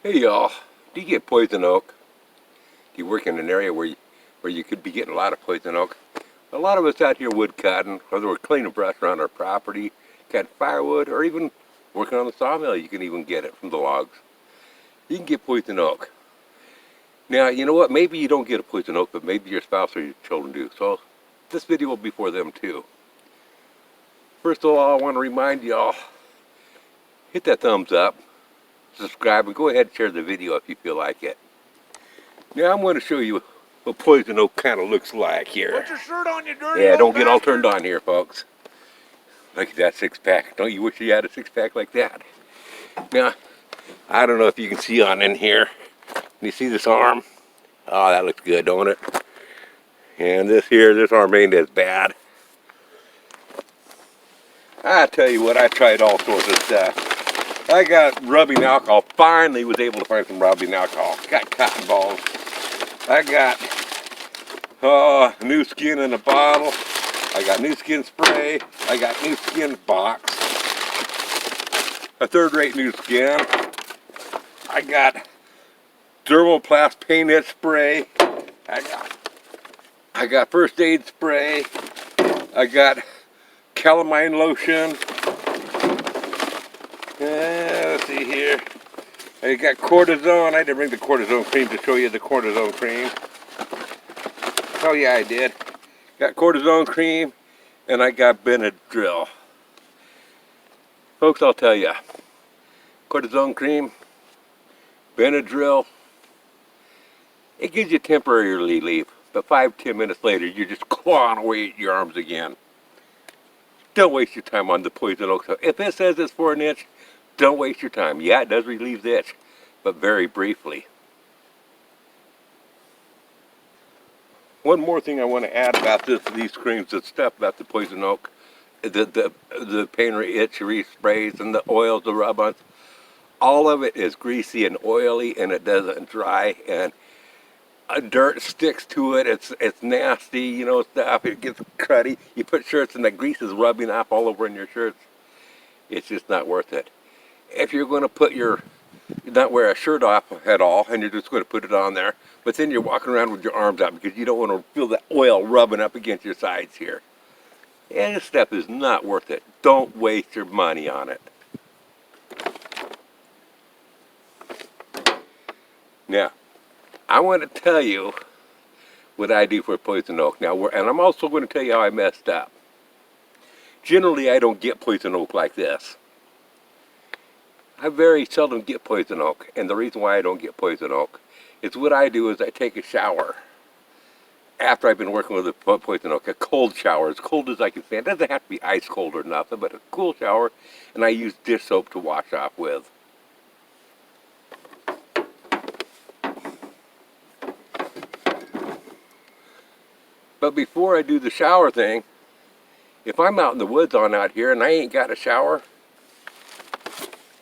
Hey y'all, do you get poison oak? Do you work in an area where you could be getting a lot of poison oak? A lot of us out here wood cutting, whether we're cleaning brush around our property, cutting firewood, or even working on the sawmill, you can even get it from the logs. You can get poison oak. Now, you know what? Maybe you don't get a poison oak, but maybe your spouse or your children do. So this video will be for them too. First of all, I want to remind y'all, hit that thumbs up, subscribe, and go ahead and share the video if you feel like it. Now I'm going to show you what poison oak kind of looks like here. Put your shirt on, you dirty Yeah, old don't get all bastard. turned on here, folks. Look at that six-pack. Don't you wish you had a six-pack like that? Now, I don't know if you can see on in here. You see this arm? Oh, that looks good, don't it? And this arm ain't as bad. I tell you what, I tried all sorts of stuff. I got rubbing alcohol. Finally was able to find some rubbing alcohol. Got cotton balls. I got new skin in a bottle. I got new skin spray. I got new skin box. A third-rate new skin. I got Dermoplast paint spray. I got first aid spray. I got calamine lotion. Let's see here. I got cortisone. I didn't bring the cortisone cream to show you the cortisone cream. Oh yeah, I did. Got cortisone cream, and I got Benadryl. Folks, I'll tell you, cortisone cream, Benadryl, it gives you temporary relief, but 5-10 minutes later, you're just clawing away at your arms again. Don't waste your time on the poison oak. If it says it's for an itch, don't waste your time. Yeah, it does relieve the itch, but very briefly. One more thing I want to add about these creams, the stuff about the poison oak, the pain or itch sprays and the oils, the rub-ons, all of it is greasy and oily, and it doesn't dry, and dirt sticks to it. It's nasty, you know, stuff. It gets cruddy. You put shirts and the grease is rubbing off all over in your shirts. It's just not worth it. If you're going to not wear a shirt off at all, and you're just going to put it on there, but then you're walking around with your arms out because you don't want to feel that oil rubbing up against your sides here. And this stuff is not worth it. Don't waste your money on it. Now, I want to tell you what I do for poison oak. Now, and I'm also going to tell you how I messed up. Generally, I don't get poison oak like this. I very seldom get poison oak, and the reason why I don't get poison oak is what I do is I take a shower after I've been working with the poison oak, a cold shower, as cold as I can stand. It doesn't have to be ice cold or nothing, but a cool shower, and I use dish soap to wash off with. But before I do the shower thing, if I'm out in the woods out here and I ain't got a shower,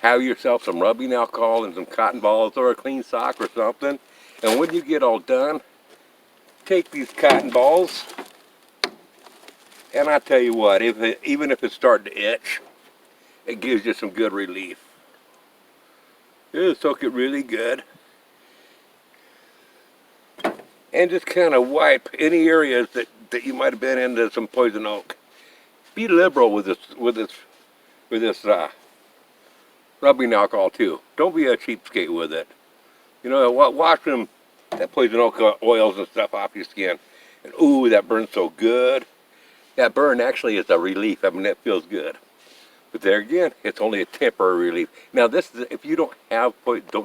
have yourself some rubbing alcohol and some cotton balls or a clean sock or something. And when you get all done, take these cotton balls, and I tell you what, even if it's starting to itch, it gives you some good relief. Just soak it really good. And just kind of wipe any areas that you might have been into some poison oak. Be liberal with this rubbing alcohol too. Don't be a cheapskate with it. You know, wash that poison oak oils and stuff off your skin. And ooh, that burns so good. That burn actually is a relief. I mean, it feels good. But there again, it's only a temporary relief. Now, this is if you don't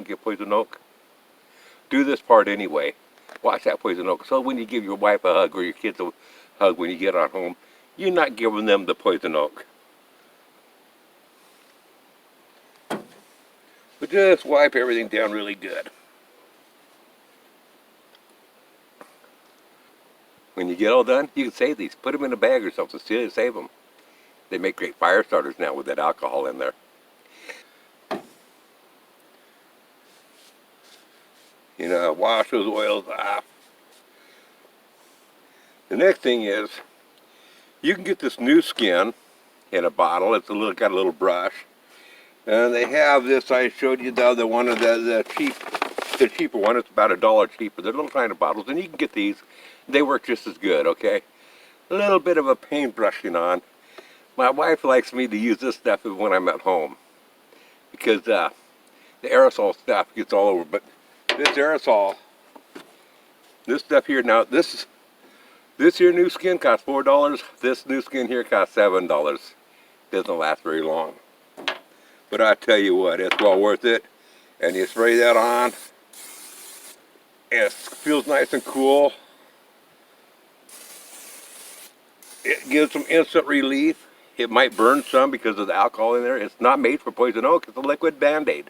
get poison oak, do this part anyway. Wash that poison oak. So when you give your wife a hug or your kids a hug when you get on home, you're not giving them the poison oak. But just wipe everything down really good. When you get all done, you can save these. Put them in a bag or something. Save them. They make great fire starters now with that alcohol in there. You know, wash those oils off. The next thing is, you can get this new skin in a bottle. It's got a little brush. And they have this, I showed you the other one of the cheaper one. It's about $1 cheaper. They're little tiny bottles, and you can get these. They work just as good, okay? A little bit of a paint brushing on. My wife likes me to use this stuff when I'm at home because the aerosol stuff gets all over. But this aerosol, this stuff here, now this here new skin costs $4. This new skin here costs $7. Doesn't last very long. But I tell you what, it's well worth it. And you spray that on, and it feels nice and cool. It gives some instant relief. It might burn some because of the alcohol in there. It's not made for poison oak. It's a liquid Band-Aid.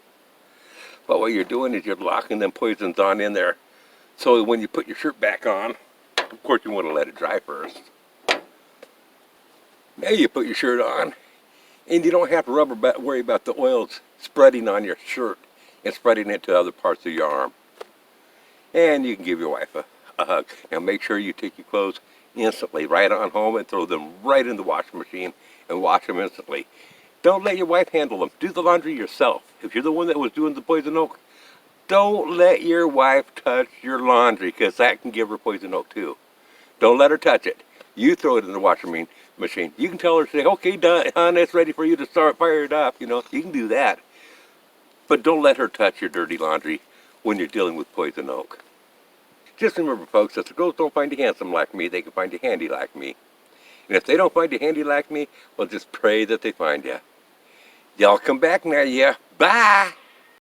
But what you're doing is you're locking them poisons on in there. So when you put your shirt back on, of course you want to let it dry first. Now you put your shirt on, and you don't have to worry about the oils spreading on your shirt and spreading it to other parts of your arm. And you can give your wife a hug. And make sure you take your clothes instantly right on home and throw them right in the washing machine and wash them instantly. Don't let your wife handle them. Do the laundry yourself. If you're the one that was doing the poison oak, don't let your wife touch your laundry, because that can give her poison oak too. Don't let her touch it. You throw it in the washing machine. You can tell her, say, okay, done, hon, it's ready for you to start, fire it up. You know, you can do that. But don't let her touch your dirty laundry when you're dealing with poison oak. Just remember, folks, if the girls don't find you handsome like me, they can find you handy like me. And if they don't find you handy like me, well, just pray that they find you. Y'all come back now, yeah. Bye!